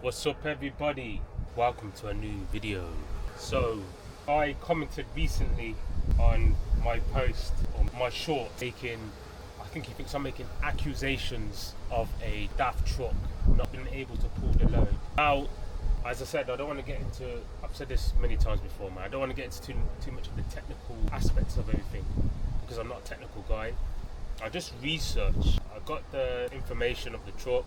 What's up everybody? Welcome to a new video. So I commented recently on my post on my short I think he thinks I'm making accusations of a daft truck not being able to pull the load. Now, as I said, I don't want to get into, I've said this many times before, man, I don't want to get into too much of the technical aspects of everything because I'm not a technical guy. I just researched, I got the information of the truck.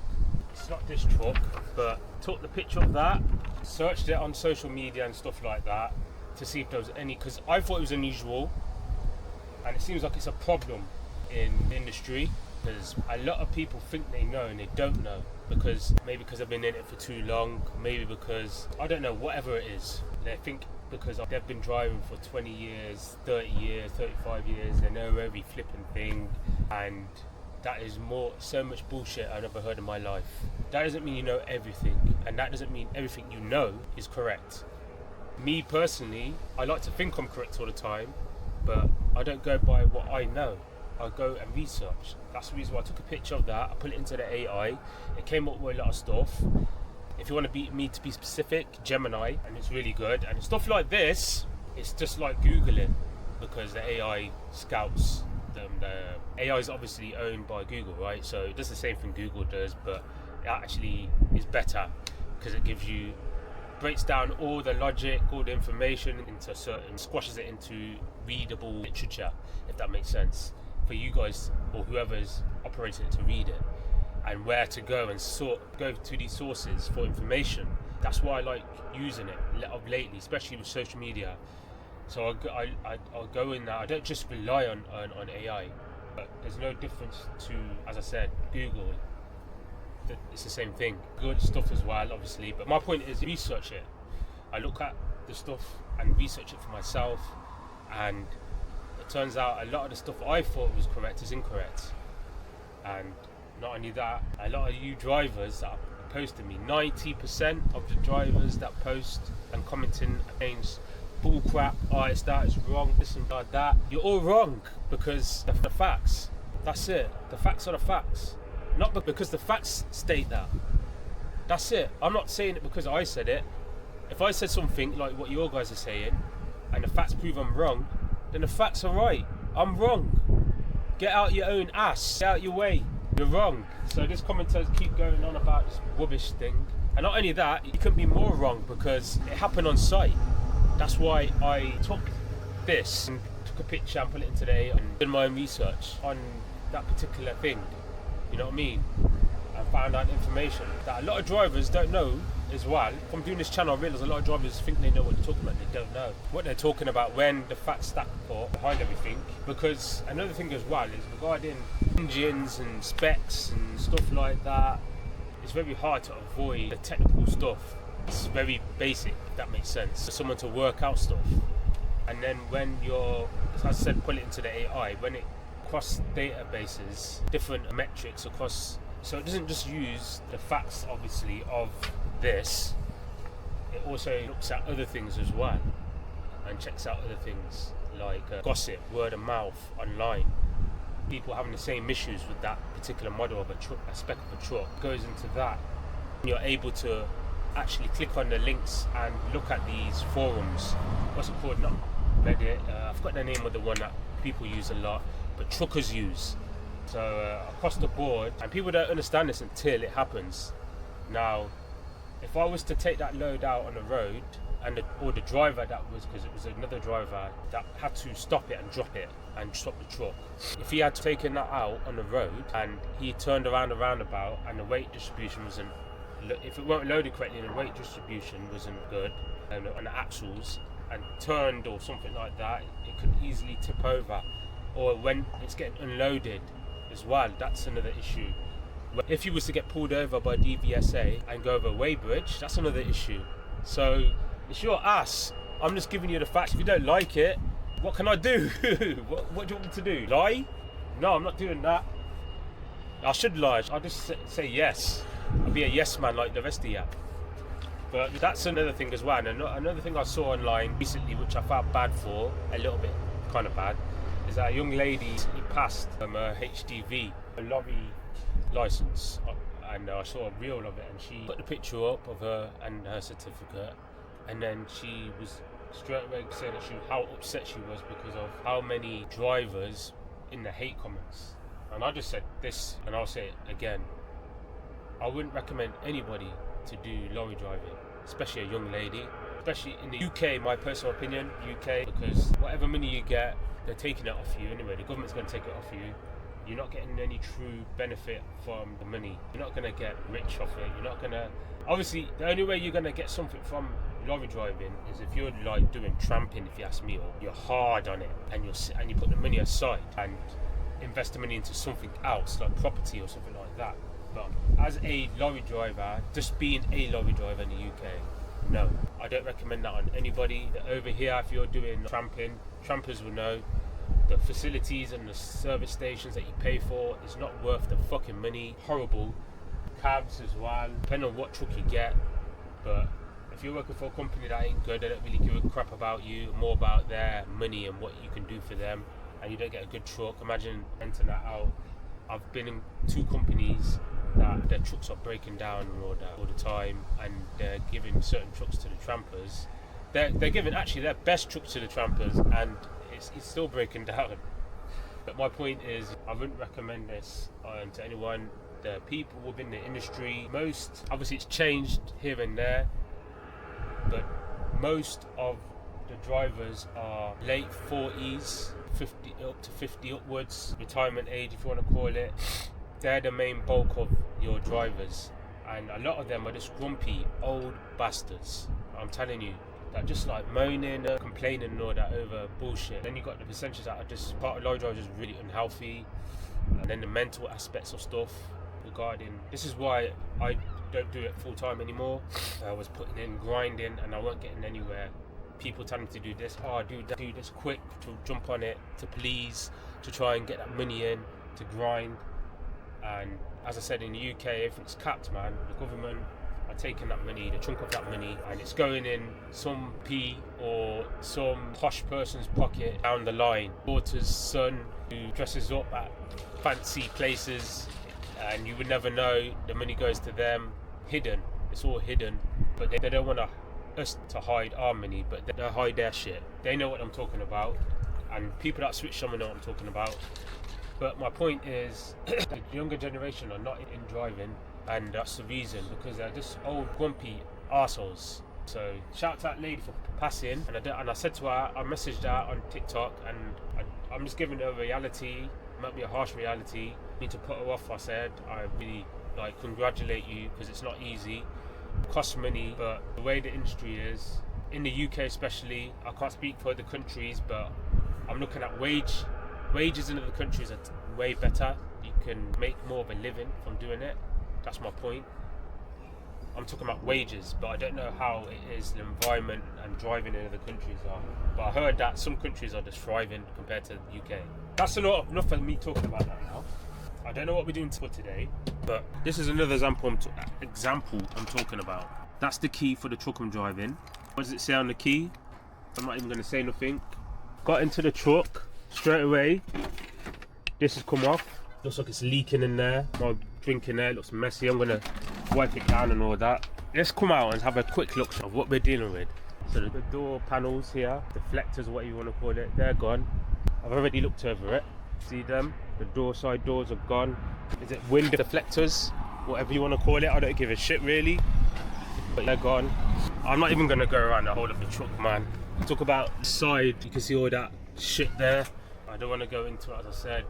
It's not this truck, but took the picture of that, searched it on social media and stuff like that to see if there was any, because I thought it was unusual and it seems like it's a problem in the industry because a lot of people think they know and they don't know, because maybe because I've been in it for too long, maybe because, I don't know, whatever it is, they think because they've been driving for 20 years, 30 years, 35 years, they know every flipping thing, and that is so much bullshit I've never heard in my life. That doesn't mean you know everything, and that doesn't mean everything you know is correct. Me personally, I like to think I'm correct all the time, but I don't go by what I know. I go and research. That's the reason why I took a picture of that, I put it into the AI, it came up with a lot of stuff. If you want to me to be specific, Gemini, and it's really good. And stuff like this, it's just like Googling, because the AI scouts them. The AI is obviously owned by Google, right? So it does the same thing Google does, but it actually is better because it breaks down all the logic, all the information into squashes it into readable literature, if that makes sense, for you guys or whoever's operating it to read it, and where to go and go to these sources for information. That's why I like using it of lately, especially with social media. So I'll go in there. I don't just rely on AI, but there's no difference to, as I said, Google. It's the same thing. Good stuff as well, obviously. But my point is, research it. I look at the stuff and research it for myself, and it turns out a lot of the stuff I thought was correct is incorrect. And not only that, a lot of you drivers that are posting me, 90% of the drivers that post and commenting against bull crap, it's wrong, this and that, you're all wrong because of the facts. That's it. The facts are the facts. Not because the facts state that. That's it. I'm not saying it because I said it. If I said something like what your guys are saying and the facts prove I'm wrong, then the facts are right. I'm wrong. Get out your own ass. Get out your way. You're wrong. So this commenters keep going on about this rubbish thing. And not only that, you couldn't be more wrong because it happened on site. That's why I took this and took a picture and put it in today and did my own research on that particular thing. You know what I mean? And found out information that a lot of drivers don't know as well. From doing this channel, I realise a lot of drivers think they know what they're talking about. They don't know what they're talking about when the facts stack up behind everything. Because another thing as well is regarding engines and specs and stuff like that, it's very hard to avoid the technical stuff. It's very basic, if that makes sense, for someone to work out stuff. And then when as I said, put it into the AI, when it across databases, different metrics across, so it doesn't just use the facts obviously of this, it also looks at other things as well and checks out other things like gossip, word of mouth online, people having the same issues with that particular model of a spec of a truck, goes into that. You're able to actually click on the links and look at these forums. What's it called? Not Reddit. I forgot the name of the one that people use a lot, but truckers use. So across the board, and people don't understand this until it happens. Now, if I was to take that load out on the road, or the driver that was, because it was another driver that had to stop it and drop it and stop the truck. If he had taken that out on the road and he turned around a roundabout and the weight distribution wasn't, if it weren't loaded correctly and the weight distribution wasn't good, and the axles, and turned or something like that, it could easily tip over. Or when it's getting unloaded as well, that's another issue. If you was to get pulled over by DVSA and go over a weighbridge, that's another issue. So it's your ass. I'm just giving you the facts. If you don't like it, what can I do? what do you want me to do? Lie? No, I'm not doing that. I should lie. I'll just say yes. I'll be a yes man like the rest of you. But that's another thing as well. And another thing I saw online recently, which I felt bad for, a little bit kind of bad, is that a young lady passed her HGV, a lorry license, and I saw a reel of it, and she put the picture up of her and her certificate, and then she was straight away saying that how upset she was because of how many drivers in the hate comments. And I just said this, and I'll say it again, I wouldn't recommend anybody to do lorry driving, especially a young lady, especially in the UK, my personal opinion, UK, because whatever money you get, they're taking it off you anyway. The government's going to take it off you. You're not getting any true benefit from the money. You're not going to get rich off it. You're not going to... Obviously, the only way you're going to get something from lorry driving is if you're like doing tramping, if you ask me, or you're hard on it, and you put the money aside and invest the money into something else, like property or something like that. But as a lorry driver, just being a lorry driver in the UK, no. I don't recommend that on anybody. Over here, if you're doing tramping, trampers will know the facilities and the service stations that you pay for is not worth the fucking money. Horrible. Cabs as well, depending on what truck you get. But if you're working for a company that ain't good, they don't really give a crap about you, more about their money and what you can do for them, and you don't get a good truck, imagine renting that out. I've been in 2 companies that their trucks are breaking down all the time, and they're giving certain trucks to the trampers. They're giving actually their best trucks to the trampers, and it's still breaking down. But my point is, I wouldn't recommend this to anyone. The people within the industry, obviously it's changed here and there, but most of the drivers are late 40s, 50 up to 50 upwards, retirement age if you want to call it. They're the main bulk of your drivers, and a lot of them are just grumpy old bastards. I'm telling you, that just like moaning, complaining and all that over bullshit. Then you got the percentages that are just part of lorry drivers really unhealthy, and then the mental aspects of stuff regarding. This is why I don't do it full time anymore. I was putting in grinding and I weren't getting anywhere. People telling me to do this, do this quick, to jump on it, to please, to try and get that money in, to grind. And as I said, in the UK, everything's capped, man. The government are taking that money, the chunk of that money, and it's going in some P or some posh person's pocket down the line. Daughter's son who dresses up at fancy places, and you would never know, the money goes to them, hidden. It's all hidden, but they don't want us to hide our money, but they hide their shit. They know what I'm talking about, and people that switch on know what I'm talking about. But my point is, the younger generation are not in driving, and that's the reason, because they're just old grumpy arseholes. So shout out to that lady for passing, and I said to her, I messaged her on TikTok, and I'm just giving her a reality. It might be a harsh reality. I need to put her off. I said, I really congratulate you, because it's not easy. It costs money, but the way the industry is in the UK especially, I can't speak for other countries, but I'm looking at wages in other countries are way better. You can make more of a living from doing it. That's my point. I'm talking about wages, but I don't know how it is the environment and driving in other countries are. But I heard that some countries are just thriving compared to the UK. That's enough for me talking about that now. I don't know what we're doing for today, but this is another example I'm talking about. That's the key for the truck I'm driving. What does it say on the key? I'm not even going to say nothing. Got into the truck straight away. This has come off. Looks like it's leaking in there. My drink in there looks messy. I'm going to wipe it down and all that. Let's come out and have a quick look of what we're dealing with. So the door panels here, deflectors, whatever you want to call it, they're gone. I've already looked over it. See them? The side doors are gone. Is it wind deflectors? Whatever you want to call it. I don't give a shit really. But they're gone. I'm not even going to go around the whole of the truck, man. Talk about the side. You can see all that shit there. I don't want to go into it, as I said.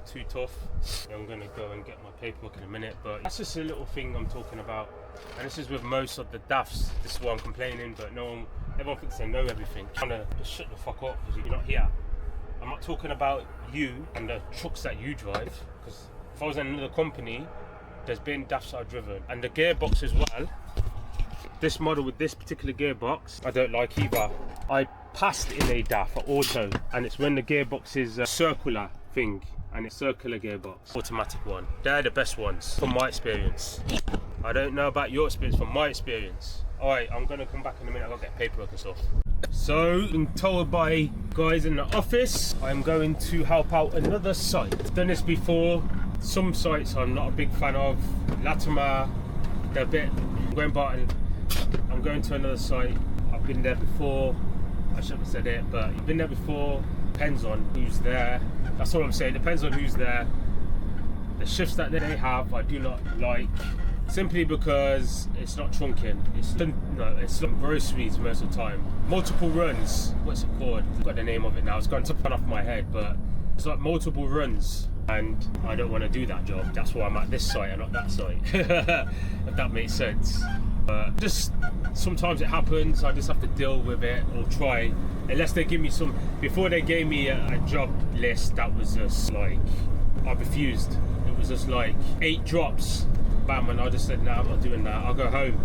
Too tough. I'm going to go and get my paperwork in a minute, but that's just a little thing I'm talking about. And this is with most of the DAFs. This is why I'm complaining, but everyone thinks they know everything. I'm trying to just shut the fuck up because you're not here. I'm not talking about you and the trucks that you drive, because if I was in another company, there's been DAFs that I've driven, and the gearbox as well. This model with this particular gearbox, I don't like either. I passed in a DAF, an auto, and it's when the gearbox is a circular thing, and it's circular gearbox, automatic one. They're the best ones, from my experience. I don't know about your experience, from my experience. Alright, I'm gonna come back in a minute, I've got to get paperwork and stuff. So, I'm told by guys in the office, I'm going to help out another site. I've done this before, Some sites I'm not a big fan of. Latimer, they're a bit. I'm going to another site. I've been there before. I shouldn't have said it, but you've been there before. Depends on who's there. That's all I'm saying. Depends on who's there. The shifts that they have, I do not like. Simply because it's not trunking. It's not groceries most of the time. Multiple runs. What's it called? I've got the name of it now. It's gone to off my head, but it's like multiple runs. And I don't want to do that job. That's why I'm at this site and not that site. If that makes sense. Just sometimes it happens. I just have to deal with it or try. Unless they give me some. Before they gave me a job list, that was just like I refused. It was just like 8 drops. Bam, and I just said, nah, I'm not doing that. I'll go home.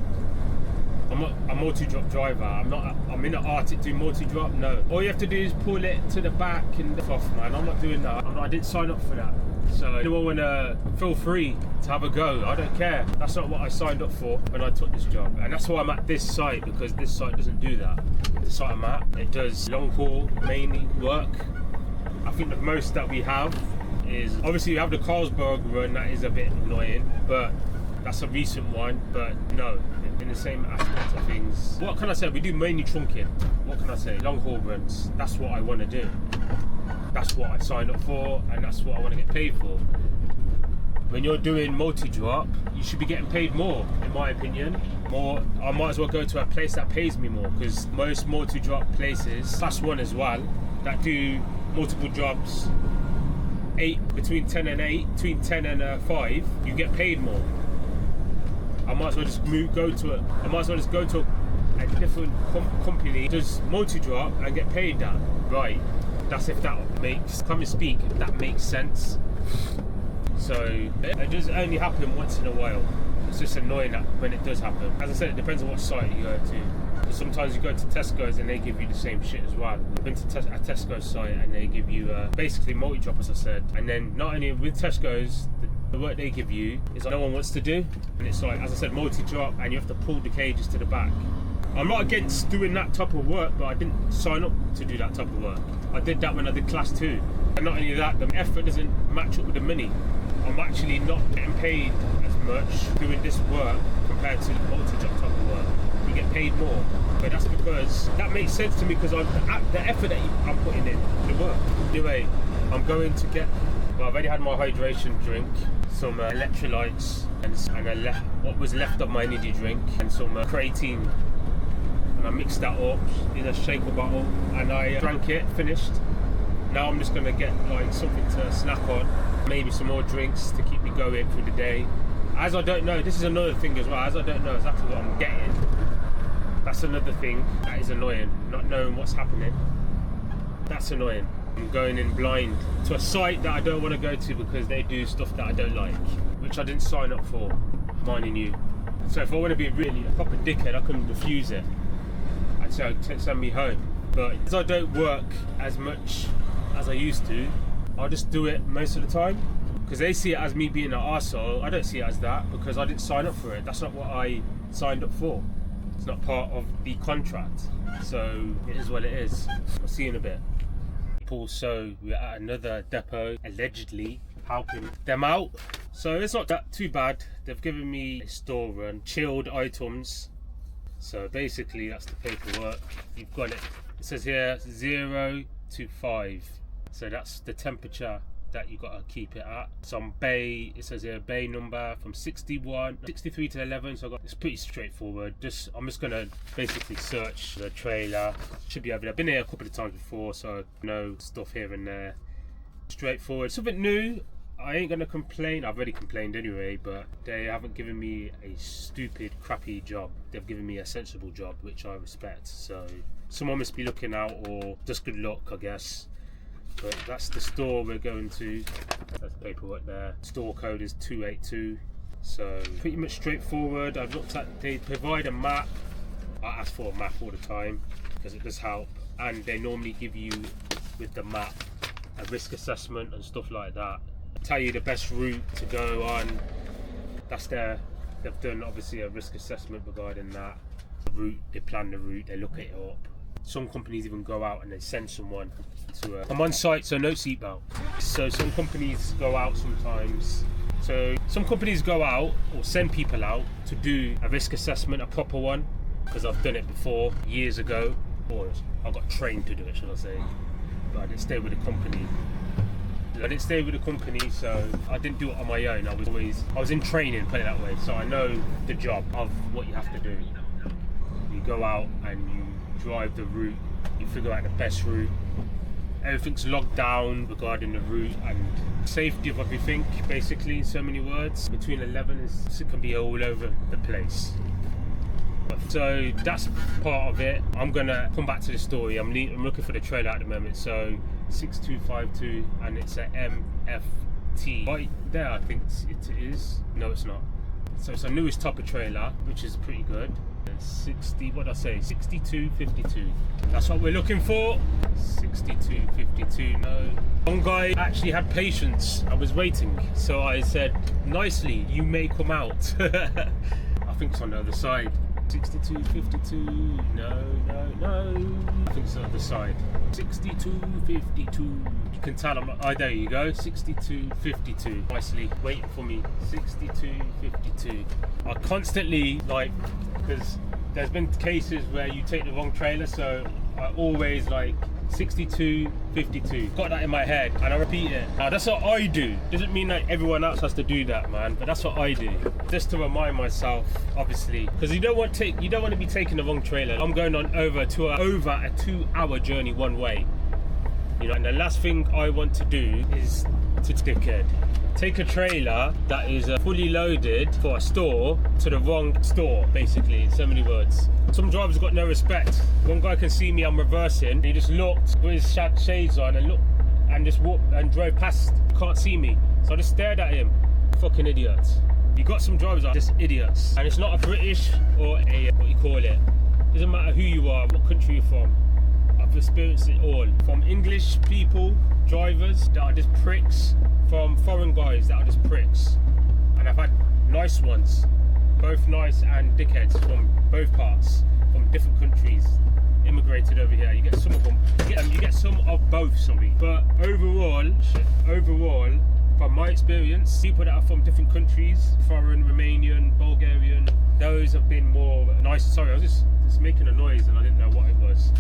I'm not a multi-drop driver. I'm in the Arctic doing multi-drop. No. All you have to do is pull it to the back and off, man. I'm not doing that. I didn't sign up for that. So anyone wanna feel free to have a go. I don't care. That's not what I signed up for when I took this job. And that's why I'm at this site, because this site doesn't do that. The site I'm at, it does long haul mainly work. I think the most that we have is obviously we have the Carlsberg run, that is a bit annoying, but that's a recent one. But no, in the same aspect of things, what can I say? We do mainly trunking. What can I say? Long haul runs. That's what I want to do. That's what I signed up for, and that's what I want to get paid for. When you're doing multi-drop, you should be getting paid more, in my opinion. More, I might as well go to a place that pays me more, because most multi-drop places, class 1 as well, that do multiple drops, 8 between 10 and 8, between 10 and 5, you get paid more. I might as well just go to a different company, just multi-drop and get paid that. Right. That's if that makes, come and speak, if that makes sense. So it does only happen once in a while. It's just annoying that when it does happen. As I said, it depends on what site you go to. Because sometimes you go to Tesco's and they give you the same shit as well. I've been to a Tesco's site and they give you basically multi-drop, as I said. And then not only with Tesco's, the work they give you is like no one wants to do. And it's like, as I said, multi-drop, and you have to pull the cages to the back. I'm not against doing that type of work, but I didn't sign up to do that type of work. I did that when I did class 2. And not only that, the effort doesn't match up with the money. I'm actually not getting paid as much doing this work compared to the multi-drop type of work. You get paid more. But that's because, that makes sense to me, because the effort that I'm putting in, the work. Anyway, I'm going to get, well, I've already had my hydration drink, some electrolytes, and what was left of my energy drink, and some creatine. And I mixed that up in a shaker bottle, and I drank it, finished. Now I'm just gonna get like something to snack on, maybe some more drinks to keep me going through the day. As I don't know, this is another thing as well, as I don't know exactly what I'm getting. That's another thing that is annoying, not knowing what's happening. That's annoying. I'm going in blind to a site that I don't want to go to because they do stuff that I don't like, which I didn't sign up for, minding you. So if I want to be really a proper dickhead, I can refuse it. I'd say send me home. But as I don't work as much as I used to, I'll just do it most of the time. Because they see it as me being an arsehole. I don't see it as that because I didn't sign up for it. That's not what I signed up for. It's not part of the contract. So it is what it is. I'll see you in a bit. Also, we're at another depot, allegedly helping them out. So it's not that too bad. They've given me a store run, chilled items. So basically that's the paperwork. You've got it. It says here 0 to 5. So that's the temperature that you got to keep it at. Some bay, it says here bay number from 63 to 11. So it's pretty straightforward. I'm just gonna basically search the trailer. Should be over there. I've been here a couple of times before, so I know stuff here and there. Straightforward. Something new. I ain't gonna complain. I've already complained anyway, but they haven't given me a stupid, crappy job. They've given me a sensible job, which I respect. So someone must be looking out, or just good luck, I guess. But that's the store we're going to. That's the paperwork there. Store code is 282. So pretty much straightforward. I've looked at, they provide a map. I ask for a map all the time because it does help. And they normally give you, with the map, a risk assessment and stuff like that. Tell you the best route to go on. That's they've done obviously a risk assessment regarding that. The route, they plan the route, they look it up. some companies even go out and they send someone to come on site, so no seatbelt. So some companies go out sometimes. So some companies go out or send people out to do a risk assessment, a proper one, because I've done it before years ago, or I got trained to do it, should I say. But I didn't stay with the company. So I didn't do it on my own. I was in training, put it that way. So I know the job of what you have to do. You go out and you drive the route, you figure out the best route. Everything's logged down regarding the route and safety of everything, basically, in so many words. Between 11 it can be all over the place. So that's part of it. I'm gonna come back to the story. I'm looking for the trailer at the moment. So 6252, and it's a MFT. Right there, I think it is. No, it's not. So it's a newest type of trailer, which is pretty good. 6252. That's what we're looking for. 6252. No. One guy actually had patience. I was waiting, so I said nicely, "You may come out." I think it's on the other side. 6252. No. I think it's on the other side. 6252. You can tell I'm. Oh, there you go. 6252. Nicely waiting for me. 6252. I constantly because there's been cases where you take the wrong trailer, so I always 6252. Got that in my head and I repeat it. Now that's what I do. Doesn't mean that everyone else has to do that, man, but that's what I do. Just to remind myself, obviously, because you don't want to be taking the wrong trailer. I'm going on over a 2-hour journey one way. And the last thing I want to do is to take a trailer that is fully loaded for a store to the wrong store, basically, in so many words. Some drivers got no respect. One guy can see me, I'm reversing, he just looked with his shades on and looked and just walked and drove past, can't see me. So I just stared at him. Fucking idiots. You got some drivers that are just idiots. And it's not a British or a, what you call it. Doesn't matter who you are, what country you're from. I've experienced it all. From English people, drivers that are just pricks, from foreign guys that are just pricks. And I've had nice ones, both nice and dickheads from both parts, from different countries, immigrated over here. You get some of them, you get some of both, sorry. But overall, from my experience, people that are from different countries, foreign, Romanian, Bulgarian, those have been more nice. Sorry, I was just making a noise and I didn't know what it was.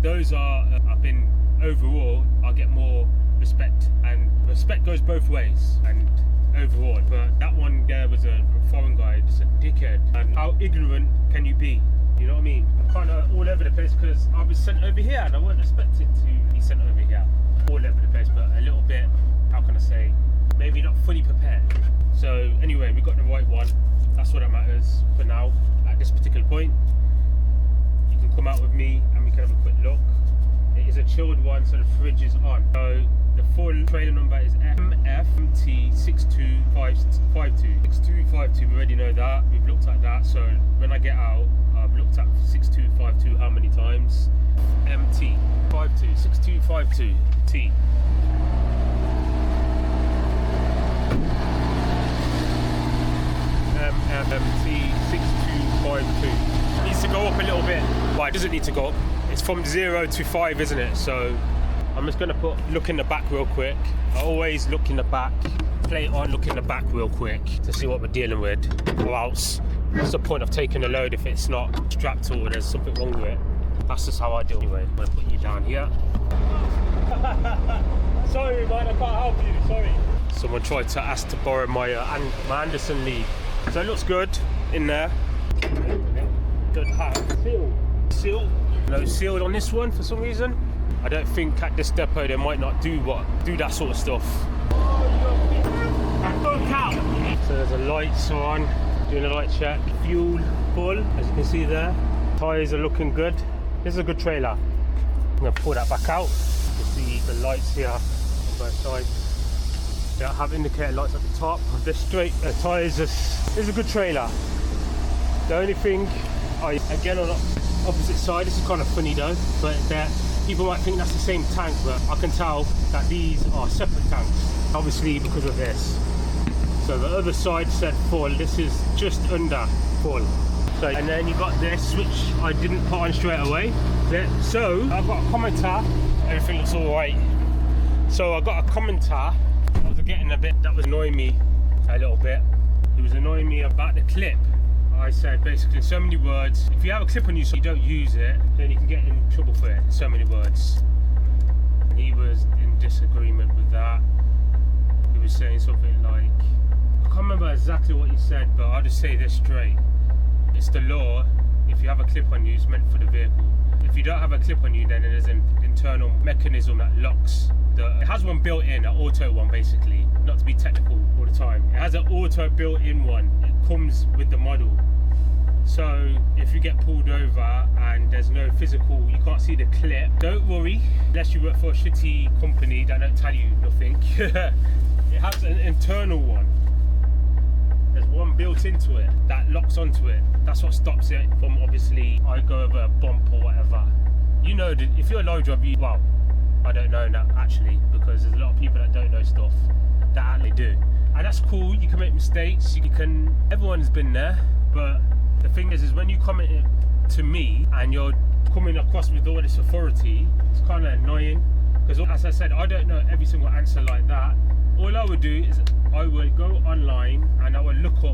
Those have been, overall, I get more respect, and respect goes both ways, and overall. But that one there was a foreign guy, just a dickhead. And how ignorant can you be? You know what I mean? I'm kind of all over the place because I was sent over here and I wasn't expected to be sent over here. All over the place, but a little bit, how can I say, maybe not fully prepared. So anyway, we got the right one. That's what that matters for now, at this particular point. You can come out with me and we can have a quick look. It is a chilled one, so the fridge is on. So the full trailer number is MFT6252. 6252, we already know that. We've looked at that. So when I get out, I've looked at 6252 how many times? MT52, 6252 T. MFT6252. Needs to go up a little bit. Well, it doesn't need to go up. It's from 0 to 5, isn't it? So I'm just going to look in the back real quick. I always look in the back, play it on, look in the back real quick to see what we're dealing with. Or else, what's the point of taking a load if it's not strapped to or there's something wrong with it? That's just how I do it. Anyway, I'm going to put you down here. Sorry, man, I can't help you. Sorry. Someone tried to ask to borrow my Anderson lead. So it looks good in there. Good hat. Seal. No sealed on this one for some reason. I don't think at this depot they might not do that sort of stuff. So there's the lights on, doing a light check. Fuel full, as you can see there. Tyres are looking good. This is a good trailer. I'm going to pull that back out. You can see the lights here on both sides. They have indicator lights at the top. They're straight. The tyres, this is a good trailer. The only thing, again on the opposite side, this is kind of funny though, but people might think that's the same tank, but I can tell that these are separate tanks, obviously because of this. So the other side said full, this is just under full. So, and then you got this, which I didn't put on straight away. So I've got a commenter. Everything looks all right. So I got a commenter. I was getting a bit, that was annoying me a little bit. He was annoying me about the clip. I said basically in so many words, if you have a clip on you so you don't use it, then you can get in trouble for it in so many words. And he was in disagreement with that. He was saying something like, I can't remember exactly what he said, but I'll just say this straight. It's the law. If you have a clip on you, it's meant for the vehicle. If you don't have a clip on you, then there's an internal mechanism that locks. It has one built in, an auto one basically, not to be technical all the time. It has an auto built in one. It comes with the model. So if you get pulled over and there's no physical, you can't see the clip, don't worry, unless you work for a shitty company that don't tell you nothing. It has an internal one. There's one built into it that locks onto it. That's what stops it from, obviously, I go over a bump or whatever. You know, if you're a lorry driver, well, I don't know that actually, because there's a lot of people that don't know stuff that actually do. And that's cool, you can make mistakes, everyone's been there, but the thing is when you comment it to me and you're coming across with all this authority, it's kind of annoying, because as I said, I don't know every single answer like that. All I would do is I would go online and I would look up